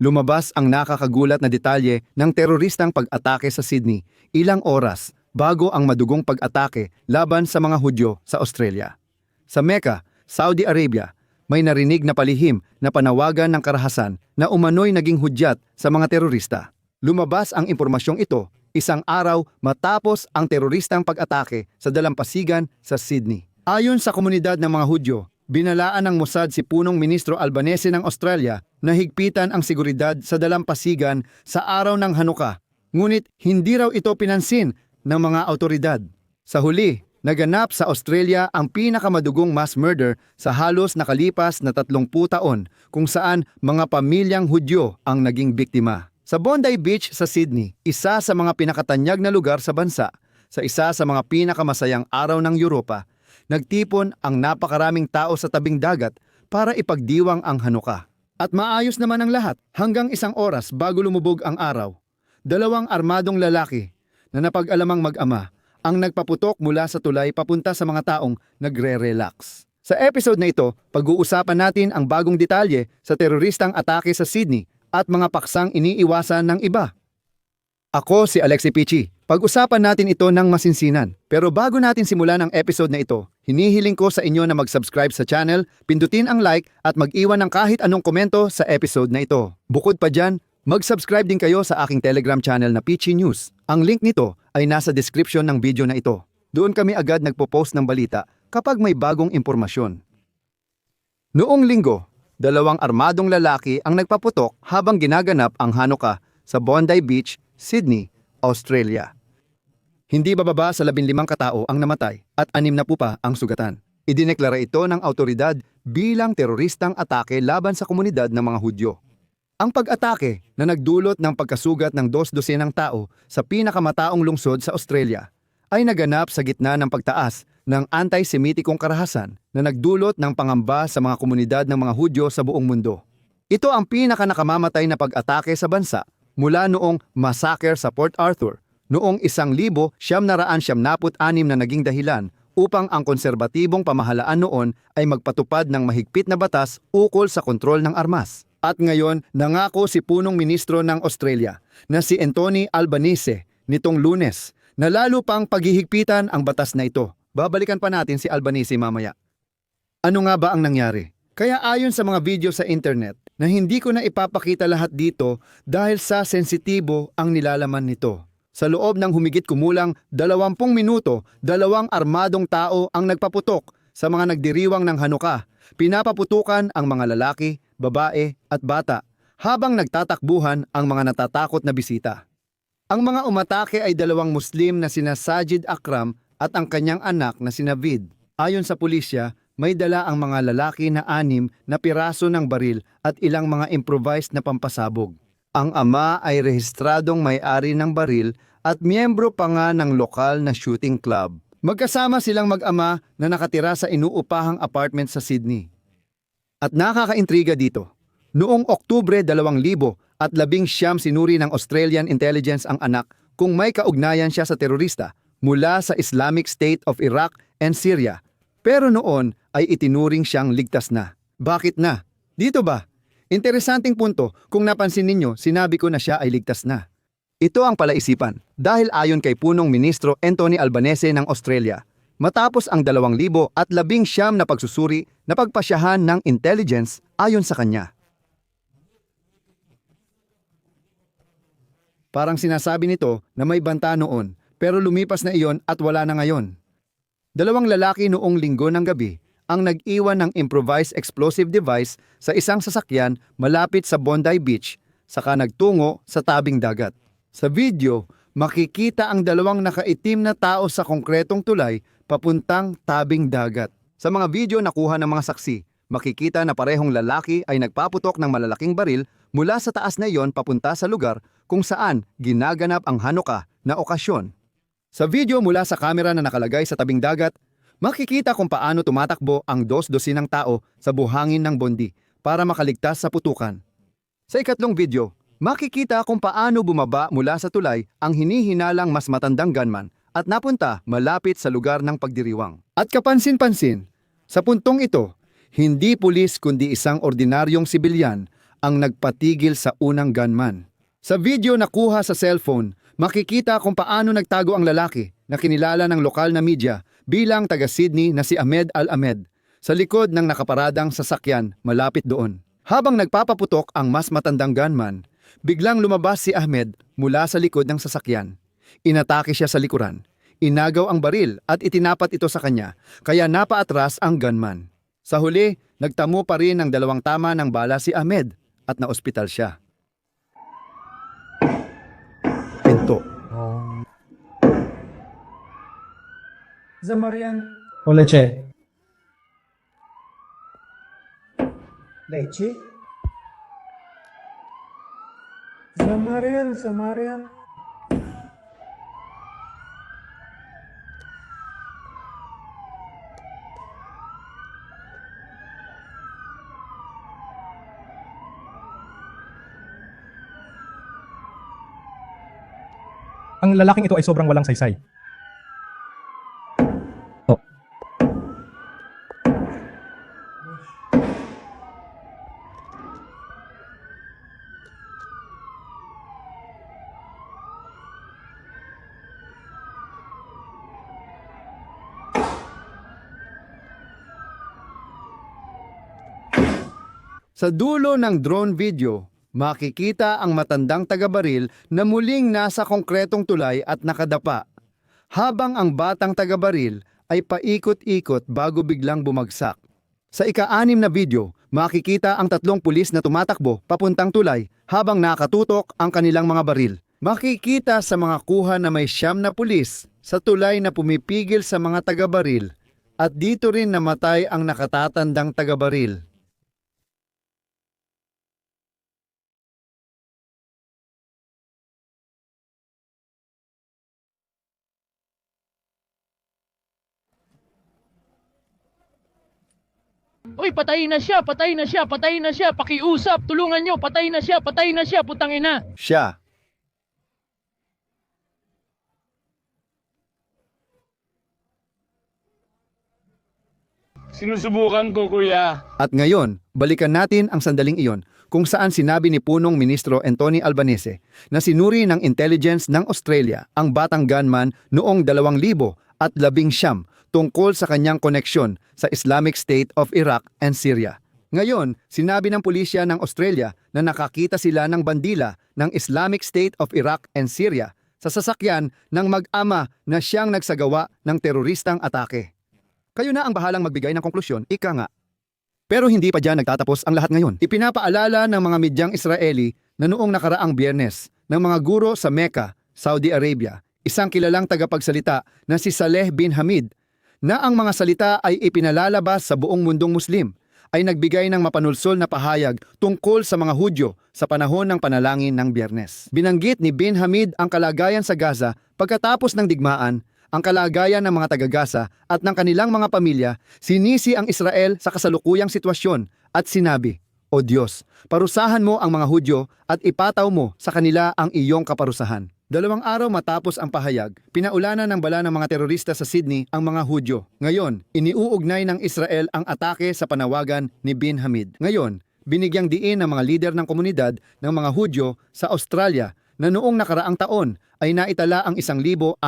lumabas ang nakakagulat na detalye ng teroristang pag-atake sa Sydney ilang oras bago ang madugong pag-atake laban sa mga Hudyo sa Australia. Sa Mecca, Saudi Arabia, may narinig na palihim na panawagan ng karahasan na umano'y naging hudyat sa mga terorista. Lumabas ang impormasyong ito isang araw matapos ang teroristang pag-atake sa dalampasigan sa Sydney. Ayon sa komunidad ng mga Hudyo, binalaan ng Mossad si punong ministro Albanese ng Australia na higpitan ang seguridad sa dalampasigan sa araw ng Hanukkah. Ngunit hindi raw ito pinansin ng mga autoridad. Sa huli, naganap sa Australia ang pinakamadugong mass murder sa halos nakalipas na 30 taon kung saan mga pamilyang Hudyo ang naging biktima. Sa Bondi Beach sa Sydney, isa sa mga pinakatanyag na lugar sa bansa, sa isa sa mga pinakamasayang araw ng Europa, nagtipon ang napakaraming tao sa tabing dagat para ipagdiwang ang Hanukkah. At maayos naman ang lahat hanggang isang oras bago lumubog ang araw. Dalawang armadong lalaki na napag-alamang mag-ama ang nagpaputok mula sa tulay papunta sa mga taong nagre-relax. Sa episode na ito, pag-uusapan natin ang bagong detalye sa teroristang atake sa Sydney at mga paksang iniiwasan ng iba. Ako si Alexi Pichi. Pag-usapan natin ito ng masinsinan. Pero bago natin simulan ang episode na ito, hinihiling ko sa inyo na mag-subscribe sa channel, pindutin ang like at mag-iwan ng kahit anong komento sa episode na ito. Bukod pa dyan, mag-subscribe din kayo sa aking Telegram channel na Pichi News. Ang link nito ay nasa description ng video na ito. Doon kami agad nagpo-post ng balita kapag may bagong impormasyon. Noong linggo, dalawang armadong lalaki ang nagpaputok habang ginaganap ang Hanukkah sa Bondi Beach, Sydney, Australia. Hindi bababa sa 15 katao ang namatay at 60 pa ang sugatan. Idineklara ito ng autoridad bilang teroristang atake laban sa komunidad ng mga Hudyo. Ang pag-atake na nagdulot ng pagkasugat ng 12 tao sa pinakamataong lungsod sa Australia ay naganap sa gitna ng pagtaas ng anti-Semitikong karahasan na nagdulot ng pangamba sa mga komunidad ng mga Hudyo sa buong mundo. Ito ang pinakanakamamatay na pag-atake sa bansa mula noong massacre sa Port Arthur noong 1976 na naging dahilan upang ang konserbatibong pamahalaan noon ay magpatupad ng mahigpit na batas ukol sa kontrol ng armas. At ngayon, nangako si punong ministro ng Australia na si Anthony Albanese nitong Lunes na lalo pang paghihigpitan ang batas na ito. Babalikan pa natin si Albanese mamaya. Ano nga ba ang nangyari? Kaya ayon sa mga video sa internet na hindi ko na ipapakita lahat dito dahil sa sensitibo ang nilalaman nito. Sa loob ng humigit kumulang 20 minuto, dalawang armadong tao ang nagpaputok sa mga nagdiriwang ng Hanukkah. Pinapaputukan ang mga lalaki, babae at bata habang nagtatakbuhan ang mga natatakot na bisita. Ang mga umatake ay dalawang Muslim na sina Sajid Akram at ang kanyang anak na si Navid. Ayon sa pulisya, may dala ang mga lalaki na 6 na piraso ng baril at ilang mga improvised na pampasabog. Ang ama ay rehistradong may-ari ng baril at miyembro pa nga ng lokal na shooting club. Magkasama silang mag-ama na nakatira sa inuupahang apartment sa Sydney. At nakakaintriga dito, noong Oktubre 2019 sinuri ng Australian Intelligence ang anak kung may kaugnayan siya sa terorista mula sa Islamic State of Iraq and Syria. Pero noon ay itinuring siyang ligtas na. Bakit na? Dito ba? Interesanting punto, kung napansin ninyo, sinabi ko na siya ay ligtas na. Ito ang palaisipan dahil ayon kay punong ministro Anthony Albanese ng Australia, matapos ang 2019 na pagsusuri na pagpasyahan ng intelligence ayon sa kanya. Parang sinasabi nito na may banta noon pero lumipas na iyon at wala na ngayon. Dalawang lalaki noong linggo ng gabi ang nag-iwan ng improvised explosive device sa isang sasakyan malapit sa Bondi Beach saka nagtungo sa tabing dagat. Sa video, makikita ang dalawang nakaitim na tao sa konkretong tulay papuntang tabing dagat. Sa mga video nakuha ng mga saksi, makikita na parehong lalaki ay nagpaputok ng malalaking baril mula sa taas na iyon papunta sa lugar kung saan ginaganap ang Hanukkah na okasyon. Sa video mula sa kamera na nakalagay sa tabing dagat, makikita kung paano tumatakbo ang 12 ng tao sa buhangin ng Bondi para makaligtas sa putukan. Sa ikatlong video, makikita kung paano bumaba mula sa tulay ang hinihinalang mas matandang gunman at napunta malapit sa lugar ng pagdiriwang. At kapansin-pansin, sa puntong ito, hindi pulis kundi isang ordinaryong sibilyan ang nagpatigil sa unang gunman. Sa video na kuha sa cellphone, makikita kung paano nagtago ang lalaki na kinilala ng lokal na media bilang taga Sydney na si Ahmed Al-Ahmed sa likod ng nakaparadang sasakyan malapit doon. Habang nagpapaputok ang mas matandang gunman, biglang lumabas si Ahmed mula sa likod ng sasakyan. Inatake siya sa likuran, inagaw ang baril at itinapat ito sa kanya, kaya napaatras ang gunman. Sa huli, nagtamo pa rin ng 2 tama ng bala si Ahmed at naospital siya. Pinto. Zamarian O leche. leche. Zamarian. Ang lalaking ito ay sobrang walang saysay. Oh. Sa dulo ng drone video, makikita ang matandang taga-baril na muling nasa konkretong tulay at nakadapa, habang ang batang taga-baril ay paikot-ikot bago biglang bumagsak. Sa ika-6 na video, makikita ang 3 pulis na tumatakbo papuntang tulay habang nakatutok ang kanilang mga baril. Makikita sa mga kuha na may 9 na pulis sa tulay na pumipigil sa mga taga-baril at dito rin namatay ang nakatatandang taga-baril. Uy, patay na siya, pakiusap, tulungan nyo, patay na siya, putang ina. Siya. Sinusubukan ko, kuya. At ngayon, balikan natin ang sandaling iyon kung saan sinabi ni punong ministro Anthony Albanese na sinuri ng intelligence ng Australia ang batang gunman noong 2019 tungkol sa kanyang koneksyon sa Islamic State of Iraq and Syria. Ngayon, sinabi ng pulisya ng Australia na nakakita sila ng bandila ng Islamic State of Iraq and Syria sa sasakyan ng mag-ama na siyang nagsagawa ng teroristang atake. Kayo na ang bahalang magbigay ng konklusyon, ika nga. Pero hindi pa dyan nagtatapos ang lahat ngayon. Ipinapaalala ng mga medyang Israeli na noong nakaraang Biyernes ng mga guro sa Mecca, Saudi Arabia, isang kilalang tagapagsalita na si Saleh bin Hamid, na ang mga salita ay ipinalalabas sa buong mundong Muslim, ay nagbigay ng mapanulsol na pahayag tungkol sa mga Hudyo sa panahon ng panalangin ng Biyernes. Binanggit ni bin Hamid ang kalagayan sa Gaza pagkatapos ng digmaan, ang kalagayan ng mga taga-Gaza at ng kanilang mga pamilya, sinisi ang Israel sa kasalukuyang sitwasyon at sinabi, "O Diyos, parusahan mo ang mga Hudyo at ipataw mo sa kanila ang iyong kaparusahan." 2 araw matapos ang pahayag, pinaulanan ng bala ng mga terorista sa Sydney ang mga Hudyo. Ngayon, iniuugnay ng Israel ang atake sa panawagan ni bin Hamid. Ngayon, binigyang diin ng mga lider ng komunidad ng mga Hudyo sa Australia na noong nakaraang taon ay naitala ang 1,654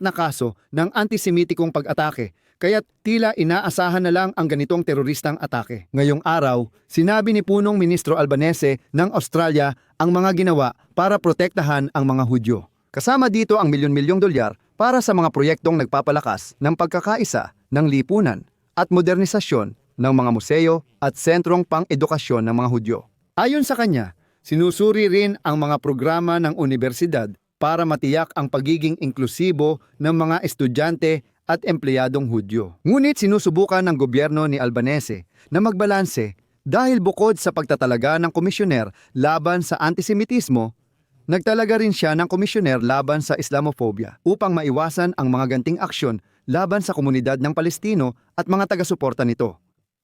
na kaso ng antisemitikong pag-atake, kaya't tila inaasahan na lang ang ganitong teroristang atake. Ngayong araw, sinabi ni punong ministro Albanese ng Australia ang mga ginawa para protektahan ang mga Hudyo. Kasama dito ang milyon-milyong dolyar para sa mga proyektong nagpapalakas ng pagkakaisa ng lipunan at modernisasyon ng mga museo at sentrong pang-edukasyon ng mga Hudyo. Ayon sa kanya, sinusuri rin ang mga programa ng universidad para matiyak ang pagiging inklusibo ng mga estudyante at empleyadong Hudyo. Ngunit sinusubukan ng gobyerno ni Albanese na magbalanse dahil bukod sa pagtatalaga ng komisyoner laban sa antisemitismo, nagtalaga rin siya ng komisyoner laban sa Islamophobia upang maiwasan ang mga ganting aksyon laban sa komunidad ng Palestino at mga taga-suporta nito.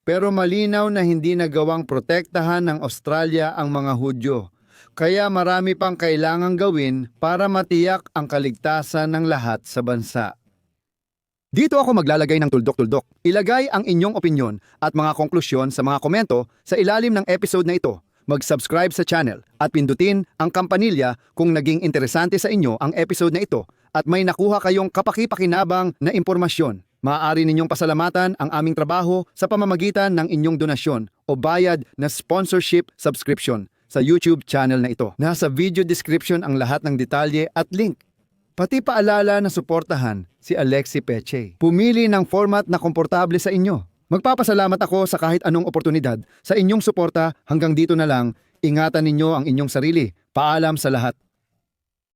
Pero malinaw na hindi nagawang protektahan ng Australia ang mga Hudyo, kaya marami pang kailangang gawin para matiyak ang kaligtasan ng lahat sa bansa. Dito ako maglalagay ng tuldok-tuldok. Ilagay ang inyong opinyon at mga konklusyon sa mga komento sa ilalim ng episode na ito. Mag-subscribe sa channel at pindutin ang kampanilya kung naging interesante sa inyo ang episode na ito at may nakuha kayong kapaki-pakinabang na impormasyon. Maaari ninyong pasalamatan ang aming trabaho sa pamamagitan ng inyong donasyon o bayad na sponsorship subscription sa YouTube channel na ito. Nasa video description ang lahat ng detalye at link. Pati paalala na suportahan si Alexi Peche. Pumili ng format na komportable sa inyo. Magpapasalamat ako sa kahit anong oportunidad sa inyong suporta. Hanggang dito na lang, ingatan ninyo ang inyong sarili. Paalam sa lahat.